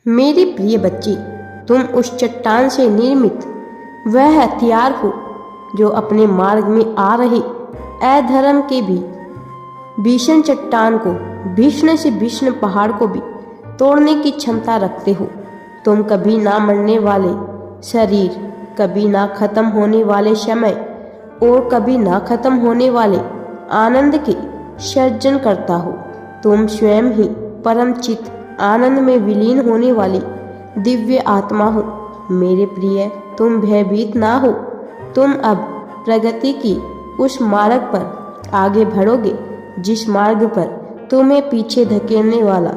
मेरे प्रिय बच्चे, तुम उस चट्टान से निर्मित वह हथियार हो जो अपने मार्ग में आ रहे अधर्म के भी भीषण चट्टान को, भीषण से भीषण पहाड़ को भी तोड़ने की क्षमता रखते हो। तुम कभी ना मरने वाले शरीर, कभी ना खत्म होने वाले समय और कभी ना खत्म होने वाले आनंद के सर्जन करता हो। तुम स्वयं ही परम चित आनंद में विलीन होने वाली दिव्य आत्मा हो। मेरे प्रिय, तुम भयभीत ना हो। तुम अब प्रगति की उस मार्ग पर आगे बढ़ोगे जिस मार्ग पर तुम्हें पीछे धकेलने वाला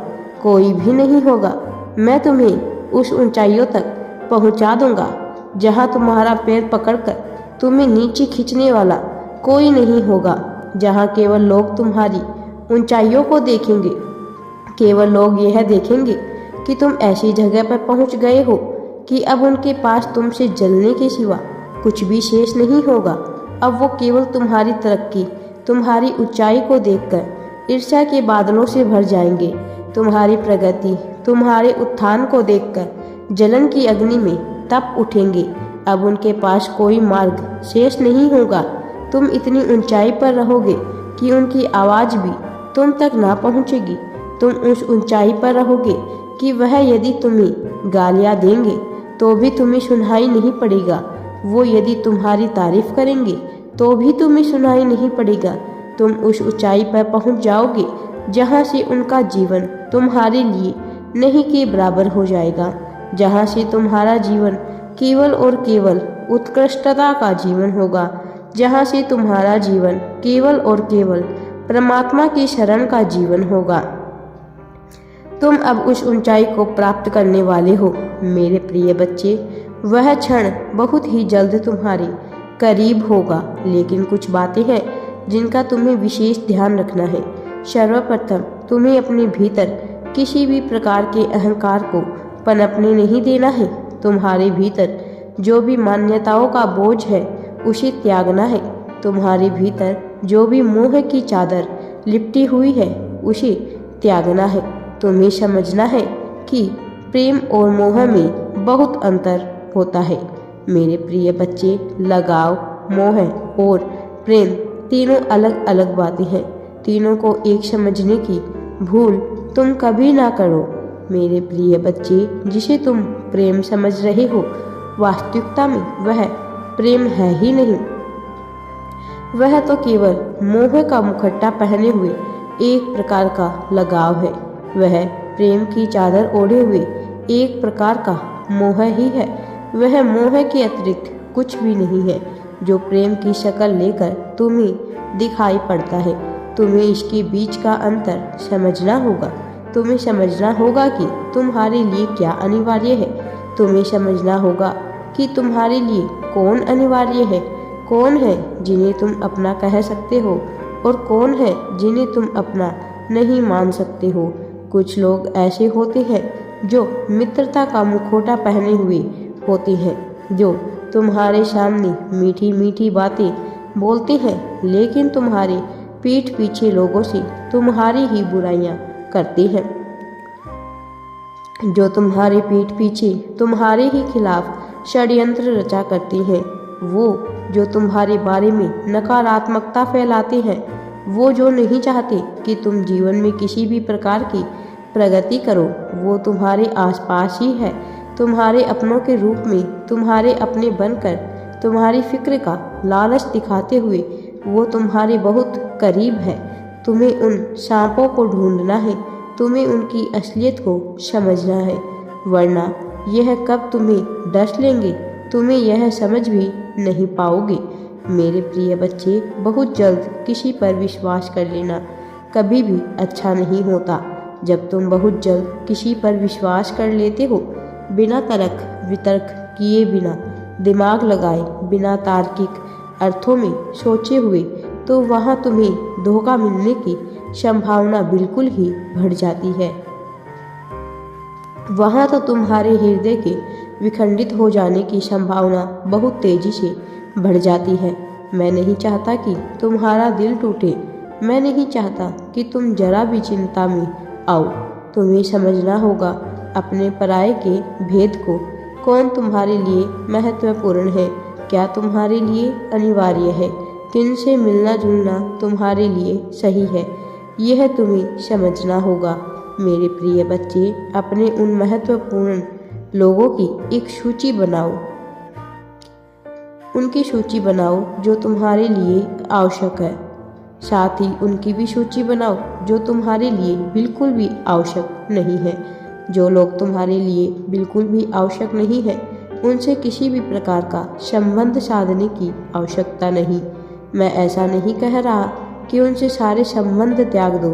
कोई भी नहीं होगा। मैं तुम्हें उस ऊंचाइयों तक पहुंचा दूंगा जहां तुम्हारा पैर पकड़कर तुम्हें नीचे खींचने वाला कोई नहीं होगा, जहां केवल लोग तुम्हारी ऊंचाइयों को देखेंगे। केवल लोग यह देखेंगे कि तुम ऐसी जगह पर पहुंच गए हो कि अब उनके पास तुमसे जलने के सिवा कुछ भी शेष नहीं होगा। अब वो केवल तुम्हारी तरक्की, तुम्हारी ऊंचाई को देखकर ईर्ष्या के बादलों से भर जाएंगे। तुम्हारी प्रगति, तुम्हारे उत्थान को देखकर जलन की अग्नि में तप उठेंगे। अब उनके पास कोई मार्ग शेष नहीं होगा। तुम इतनी ऊंचाई पर रहोगे कि उनकी आवाज़ भी तुम तक ना पहुंचेगी। तुम उस ऊंचाई पर रहोगे कि वह यदि तुम्हें गालियाँ देंगे तो भी तुम्हें सुनाई नहीं पड़ेगा। वो यदि तुम्हारी तारीफ करेंगे तो भी तुम्हें सुनाई नहीं पड़ेगा। तुम उस ऊंचाई पर पहुंच जाओगे जहां से उनका जीवन तुम्हारे लिए नहीं के बराबर हो जाएगा, जहां से तुम्हारा जीवन केवल और केवल उत्कृष्टता का जीवन होगा, जहां से तुम्हारा जीवन केवल और केवल परमात्मा की शरण का जीवन होगा। तुम अब उस ऊंचाई को प्राप्त करने वाले हो मेरे प्रिय बच्चे। वह क्षण बहुत ही जल्द तुम्हारे करीब होगा, लेकिन कुछ बातें हैं जिनका तुम्हें विशेष ध्यान रखना है। सर्वप्रथम तुम्हें अपने भीतर किसी भी प्रकार के अहंकार को पनपने नहीं देना है। तुम्हारे भीतर जो भी मान्यताओं का बोझ है उसे त्यागना है। तुम्हारे भीतर जो भी मोह की चादर लिपटी हुई है उसे त्यागना है। तुम्हें समझना है कि प्रेम और मोह में बहुत अंतर होता है मेरे प्रिय बच्चे। लगाव, मोह और प्रेम तीनों अलग अलग बातें हैं। तीनों को एक समझने की भूल तुम कभी ना करो मेरे प्रिय बच्चे। जिसे तुम प्रेम समझ रहे हो वास्तविकता में वह प्रेम है ही नहीं। वह तो केवल मोह का मुखट्टा पहने हुए एक प्रकार का लगाव है। वह प्रेम की चादर ओढ़े हुए एक प्रकार का मोह ही है। वह मोह के अतिरिक्त कुछ भी नहीं है जो प्रेम की शक्ल लेकर तुम्हें दिखाई पड़ता है। तुम्हें इसके बीच का अंतर समझना होगा। तुम्हें समझना होगा कि तुम्हारे लिए क्या अनिवार्य है। तुम्हें समझना होगा कि तुम्हारे लिए कौन अनिवार्य है। कौन है जिन्हें तुम अपना कह सकते हो और कौन है जिन्हें तुम अपना नहीं मान सकते हो। कुछ लोग ऐसे होते हैं जो मित्रता का मुखौटा पहने हुए होते हैं, जो तुम्हारे सामने मीठी मीठी बातें बोलते हैं, लेकिन तुम्हारे पीठ पीछे लोगों से तुम्हारी ही बुराइयां करते हैं। जो तुम्हारे पीठ पीछे तुम्हारे ही खिलाफ षड्यंत्र रचा करते हैं। वो जो तुम्हारे बारे में नकारात्मकता फैलाते हैं। वो जो नहीं चाहते कि तुम जीवन में किसी भी प्रकार की प्रगति करो। वो तुम्हारे आसपास ही है, तुम्हारे अपनों के रूप में, तुम्हारे अपने बनकर, तुम्हारी फिक्र का लालच दिखाते हुए वो तुम्हारे बहुत करीब है। तुम्हें उन सांपों को ढूंढना है। तुम्हें उनकी असलियत को समझना है, वरना यह कब तुम्हें डस लेंगे तुम्हें यह समझ भी नहीं पाओगे मेरे प्रिय बच्चे। बहुत जल्द किसी पर विश्वास कर लेना कभी भी अच्छा नहीं होता। जब तुम बहुत जल्द किसी पर विश्वास कर लेते हो, बिना तर्क वितर्क किए, बिना दिमाग लगाए, बिना तार्किक अर्थों में सोचे हुए, तो वहाँ तुम्हें धोखा मिलने की संभावना बिल्कुल ही बढ़ जाती है। वहाँ तो तुम्हारे हृदय के विखंडित हो जाने की संभावना बहुत तेजी से बढ़ जाती है। मैं नहीं चाहता कि तुम्हारा दिल टूटे। मैं नहीं चाहता कि तुम जरा भी चिंता में आओ। तुम्हें समझना होगा अपने पराये के भेद को। कौन तुम्हारे लिए महत्वपूर्ण है, क्या तुम्हारे लिए अनिवार्य है, किनसे मिलना जुलना तुम्हारे लिए सही है, यह तुम्हें समझना होगा। मेरे प्रिय बच्चे, अपने उन महत्वपूर्ण लोगों की एक सूची बनाओ। उनकी सूची बनाओ जो तुम्हारे लिए आवश्यक है। साथ ही उनकी भी सूची बनाओ जो तुम्हारे लिए बिल्कुल भी आवश्यक नहीं है। जो लोग तुम्हारे लिए बिल्कुल भी आवश्यक नहीं है, उनसे किसी भी प्रकार का संबंध साधने की आवश्यकता नहीं। मैं ऐसा नहीं कह रहा कि उनसे सारे संबंध त्याग दो,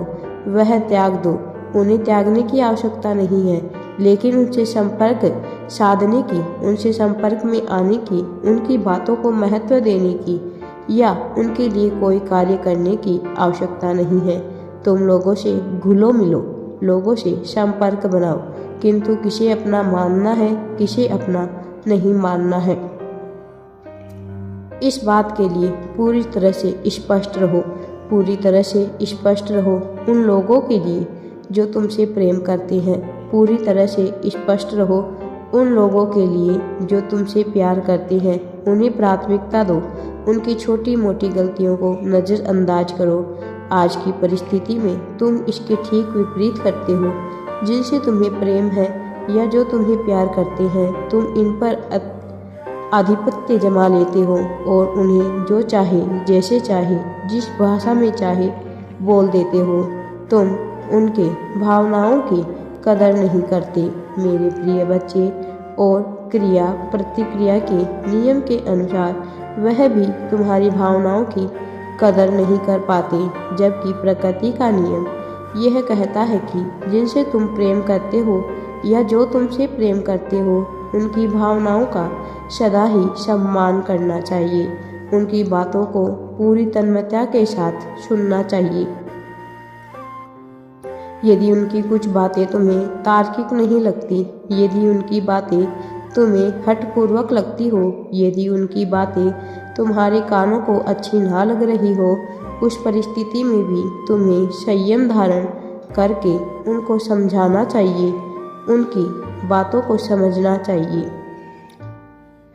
वह त्याग दो, उन्हें त्यागने की आवश्यकता नहीं है, लेकिन उनसे संपर्क साधने की, उनसे संपर्क में आने की, उनकी बातों को महत्व देने की या उनके लिए कोई कार्य करने की आवश्यकता नहीं है। तुम लोगों से घुलो मिलो, लोगों से संपर्क बनाओ, किंतु किसे अपना मानना है, किसे अपना नहीं मानना है, इस बात के लिए पूरी तरह से स्पष्ट रहो। पूरी तरह से स्पष्ट रहो उन लोगों के लिए जो तुमसे प्रेम करते हैं। पूरी तरह से स्पष्ट रहो उन लोगों के लिए जो तुमसे प्यार करते हैं। उन्हें प्राथमिकता दो, उनकी छोटी मोटी गलतियों को नज़रअंदाज करो। आज की परिस्थिति में तुम इसके ठीक विपरीत करते हो। जिनसे तुम्हें प्रेम है या जो तुम्हें प्यार करते हैं, तुम इन पर आधिपत्य जमा लेते हो और उन्हें जो चाहे, जैसे चाहे, जिस भाषा में चाहे बोल देते हो। तुम उनके भावनाओं की कदर नहीं करते मेरे प्रिय बच्चे, और क्रिया प्रतिक्रिया के नियम के अनुसार वह भी तुम्हारी भावनाओं की कदर नहीं कर पाते। जबकि प्रकृति का नियम यह कहता है कि जिनसे तुम प्रेम करते हो या जो तुमसे प्रेम करते हो, उनकी भावनाओं का सदा ही सम्मान करना चाहिए। उनकी बातों को पूरी तन्मयता के साथ सुनना चाहिए। यदि उनकी कुछ बातें तुम्हें तार्किक नहीं लगती, यदि उनकी बातें तुम्हें हठपूर्वक लगती हो, यदि उनकी बातें तुम्हारे कानों को अच्छी ना लग रही हो, उस परिस्थिति में भी तुम्हें संयम धारण करके उनको समझाना चाहिए, उनकी बातों को समझना चाहिए।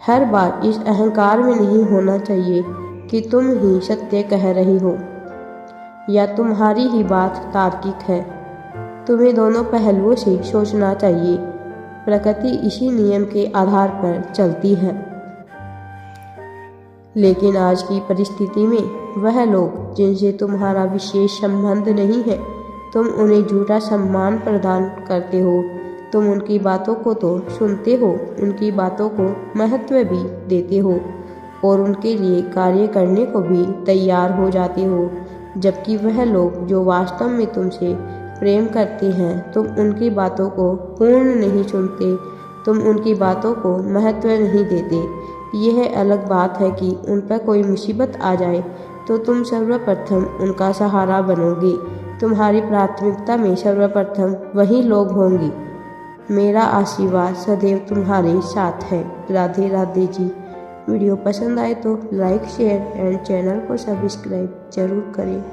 हर बार इस अहंकार में नहीं होना चाहिए कि तुम ही सत्य कह रही हो या तुम्हारी ही बात तार्किक है। तुम्हें दोनों पहलुओं से सोचना चाहिए। प्रकृति इसी नियम के आधार पर चलती है। लेकिन आज की परिस्थिति में वह लोग जिनसे तुम्हारा विशेष संबंध नहीं है, तुम उन्हें झूठा सम्मान प्रदान करते हो। तुम उनकी बातों को तो सुनते हो, उनकी बातों को महत्व भी देते हो और उनके लिए कार्य करने को भी तैयार हो जाते हो। जबकि वह लोग जो वास्तव में तुमसे प्रेम करते हैं, तुम उनकी बातों को पूर्ण नहीं सुनते, तुम उनकी बातों को महत्व नहीं देते। यह अलग बात है कि उन पर कोई मुसीबत आ जाए तो तुम सर्वप्रथम उनका सहारा बनोगे। तुम्हारी प्राथमिकता में सर्वप्रथम वही लोग होंगे। मेरा आशीर्वाद सदैव तुम्हारे साथ है। राधे राधे जी। वीडियो पसंद आए तो लाइक, शेयर एंड चैनल को सब्सक्राइब जरूर करें।